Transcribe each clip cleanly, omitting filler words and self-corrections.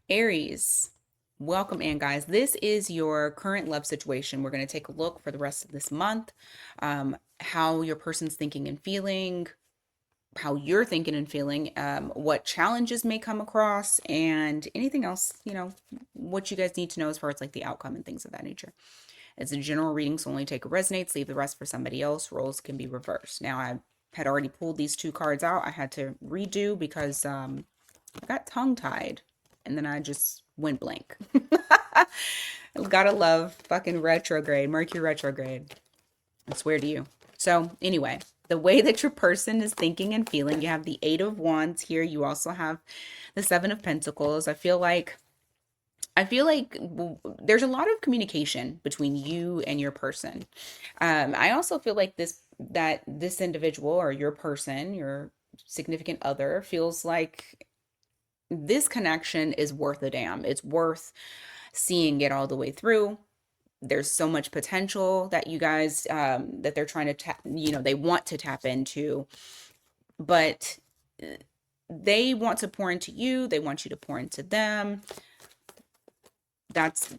Aries, welcome in, guys. This is your current love situation. We're going to take a look for the rest of this month, how your person's thinking and feeling, how you're thinking and feeling, what challenges may come across, and anything else, what you guys need to know as far as like the outcome and things of that nature. It's a general reading, so only take what resonates, leave the rest for somebody else. Roles can be reversed. Now, I had already pulled these two cards out. I had to redo because I got tongue-tied and then I just went blank. Gotta love fucking retrograde, Mercury retrograde. I swear to you. So, anyway, the way that your person is thinking and feeling, you have the Eight of Wands here. You also have the Seven of Pentacles. I feel like there's a lot of communication between you and your person. I also feel like this individual or your person, your significant other, feels like this connection is worth a damn. It's worth seeing it all the way through. There's so much potential that you guys that they're trying to tap, they want to tap into, but they want to pour into you. They want you to pour into them. That's,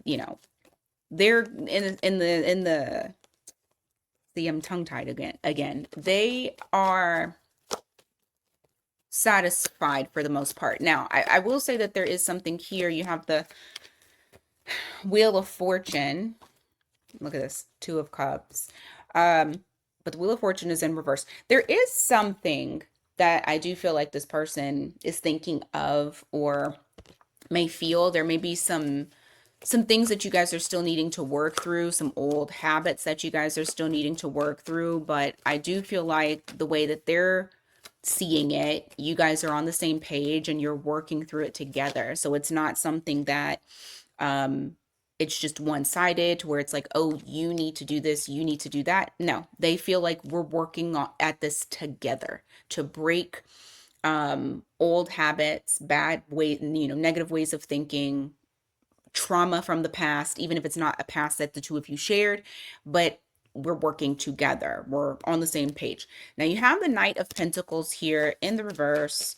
they're in the see, I'm tongue tied again. They are satisfied for the most part. Now, I will say that there is something here. You have the Wheel of Fortune. Look at this, Two of Cups. But the Wheel of Fortune is in reverse. There is something that I do feel like this person is thinking of or may feel. There may be some things that you guys are still needing to work through, some old habits that you guys are still needing to work through, but I do feel like the way that they're seeing it, you guys are on the same page and you're working through it together. So it's not something that it's just one-sided to where it's like, oh, you need to do this, you need to do that. No, they feel like we're working at this together to break old habits, bad way, negative ways of thinking, trauma from the past, even if it's not a past that the two of you shared, but we're working together. We're on the same page. Now you have the Knight of Pentacles here in the reverse,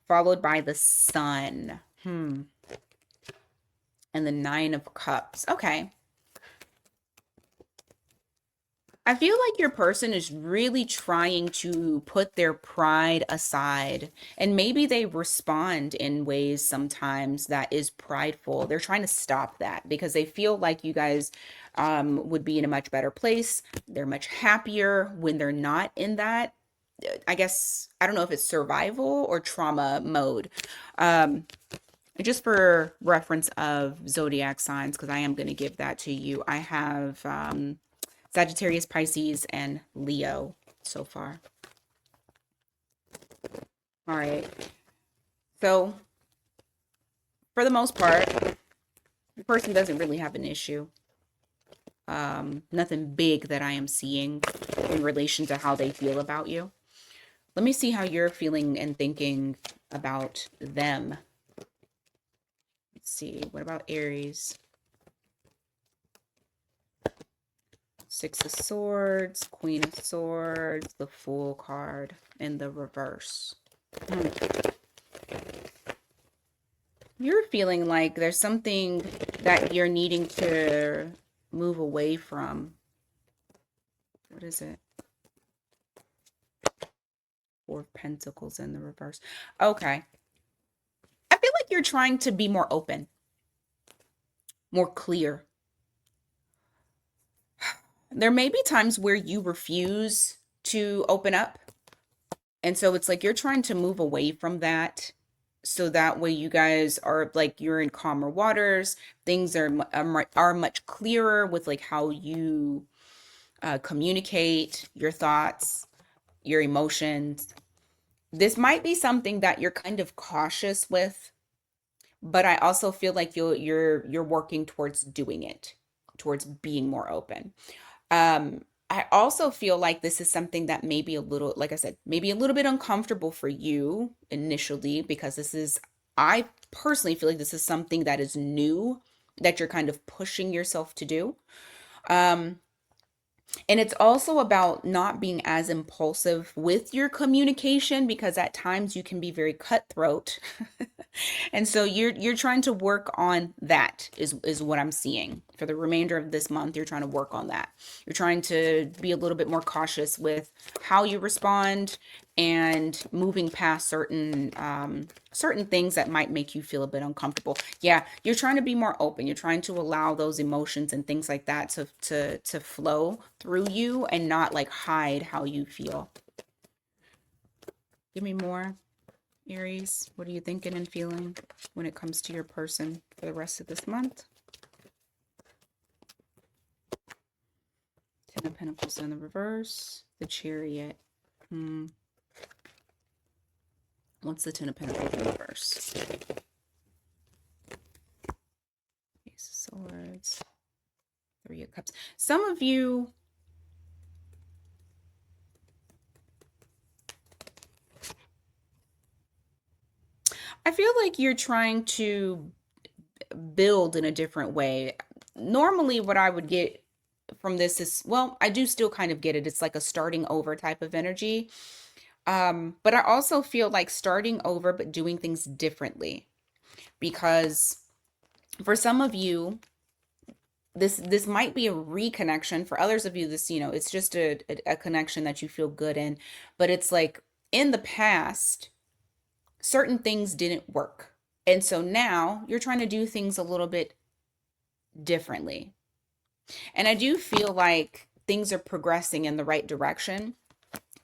followed by the Sun. And the Nine of Cups. Okay. I feel like your person is really trying to put their pride aside, and maybe they respond in ways sometimes that is prideful. They're trying to stop that because they feel like you guys would be in a much better place. They're much happier when they're not in that. I guess, I don't know if it's survival or trauma mode. Just for reference of zodiac signs, because I am going to give that to you, I have Sagittarius, Pisces, and Leo so far. All right. So, for the most part, the person doesn't really have an issue. Nothing big that I am seeing in relation to how they feel about you. Let me see how you're feeling and thinking about them. Let's see. What about Aries? Six of Swords, Queen of Swords, the Fool card in the reverse. You're feeling like there's something that you're needing to move away from. What is it? Four of Pentacles in the reverse. Okay. I feel like you're trying to be more open, more clear. There may be times where you refuse to open up. And so it's like you're trying to move away from that. So that way you guys are like, you're in calmer waters. Things are much clearer with like how you communicate your thoughts, your emotions. This might be something that you're kind of cautious with, but I also feel like you're working towards doing it, towards being more open. I also feel like this is something that may be a little, like I said, maybe a little bit uncomfortable for you initially, because I personally feel like this is something that is new that you're kind of pushing yourself to do. And it's also about not being as impulsive with your communication, because at times you can be very cutthroat And so you're trying to work on that is what I'm seeing. For the remainder of this month, you're trying to work on that. You're trying to be a little bit more cautious with how you respond and moving past certain things that might make you feel a bit uncomfortable. Yeah, you're trying to be more open. You're trying to allow those emotions and things like that to flow through you and not like hide how you feel. Give me more. Aries, what are you thinking and feeling when it comes to your person for the rest of this month? Ten of Pentacles in the reverse. The Chariot. What's the Ten of Pentacles in the reverse? Ace of Swords. Three of Cups. Some of you... I feel like you're trying to build in a different way. Normally, what I would get from this is, well, I do still kind of get it. It's like a starting over type of energy. But I also feel like starting over, but doing things differently. Because for some of you, this might be a reconnection. For others of you, this, it's just a connection that you feel good in. But it's like in the past, certain things didn't work. And so now you're trying to do things a little bit differently. And I do feel like things are progressing in the right direction.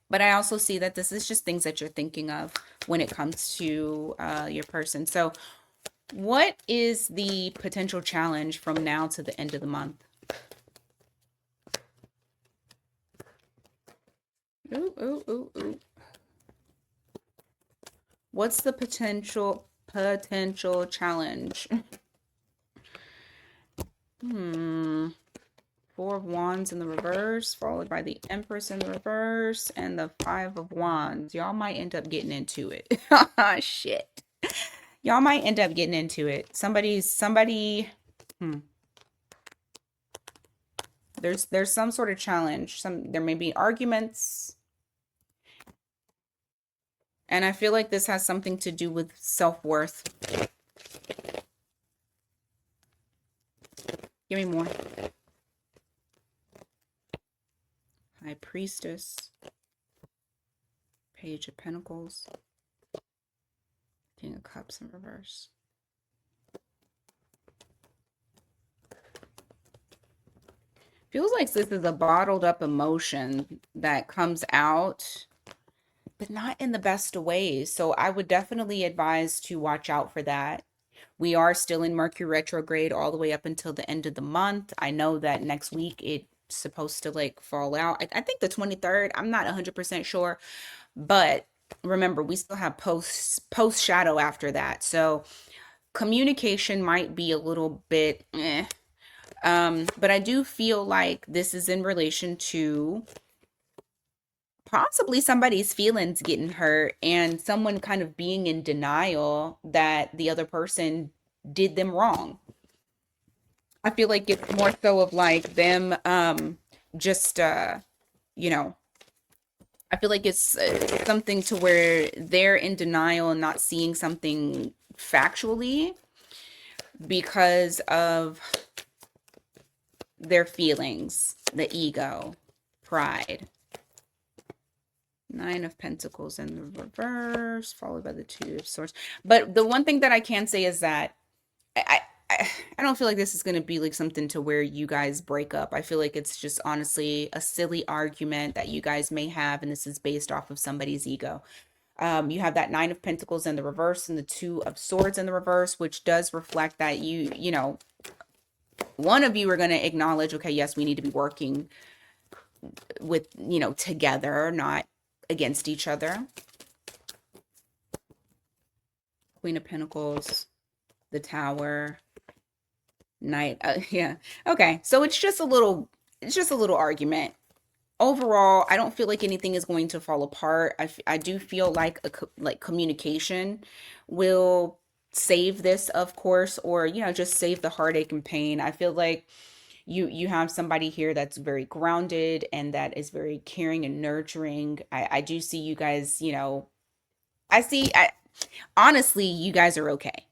But I also see that this is just things that you're thinking of when it comes to your person. So what is the potential challenge from now to the end of the month? Ooh, ooh, ooh, ooh. What's the potential challenge? Four of Wands in the reverse, followed by the Empress in the reverse, and the Five of Wands. Y'all might end up getting into it. Shit. Y'all might end up getting into it. Somebody. There's some sort of challenge. There may be arguments. And I feel like this has something to do with self-worth. Give me more. High Priestess. Page of Pentacles. King of Cups in reverse. Feels like this is a bottled up emotion that comes out, but not in the best of ways. So I would definitely advise to watch out for that. We are still in Mercury retrograde all the way up until the end of the month. I know that next week it's supposed to like fall out. I think the 23rd. I'm not 100% sure. But remember, we still have post shadow after that. So communication might be a little bit but I do feel like this is in relation to possibly somebody's feelings getting hurt and someone kind of being in denial that the other person did them wrong. I feel like it's more so of like them just you know, I feel like it's something to where they're in denial and not seeing something factually because of their feelings, the ego, pride. Nine of Pentacles in the reverse, followed by the Two of Swords. But the one thing that I can say is that I don't feel like this is going to be like something to where you guys break up. I feel like it's just honestly a silly argument that you guys may have, and this is based off of somebody's ego. You have that Nine of Pentacles in the reverse and the Two of Swords in the reverse, which does reflect that you know, one of you are going to acknowledge, okay, yes, we need to be working with, together, not against each other. Queen of Pentacles, the Tower, Knight. Yeah. Okay. So it's just a little argument. Overall, I don't feel like anything is going to fall apart. I do feel like like communication will save this, of course, or just save the heartache and pain. I feel like you have somebody here that's very grounded and that is very caring and nurturing. I do see you guys, I see Honestly, you guys are okay.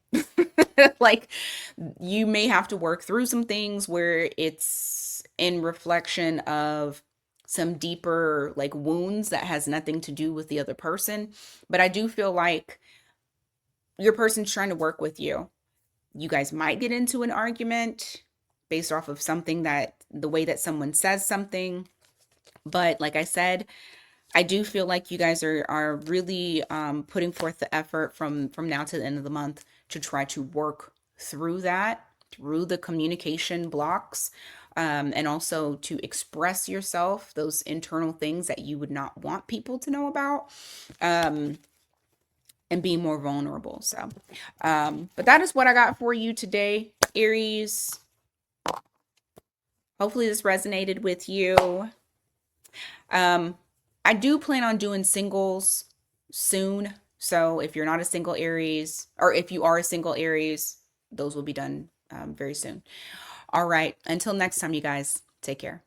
Like, you may have to work through some things where it's in reflection of some deeper like wounds that has nothing to do with the other person. But I do feel like your person's trying to work with you. You guys might get into an argument based off of something, that the way that someone says something. But like I said, I do feel like you guys are really putting forth the effort from now to the end of the month to try to work through that, through the communication blocks, and also to express yourself, those internal things that you would not want people to know about, um, and be more vulnerable. So, but that is what I got for you today, Aries. Hopefully this resonated with you. Um, I do plan on doing singles soon. So if you're not a single Aries, or if you are a single Aries, those will be done very soon. All right. Until next time, you guys, take care.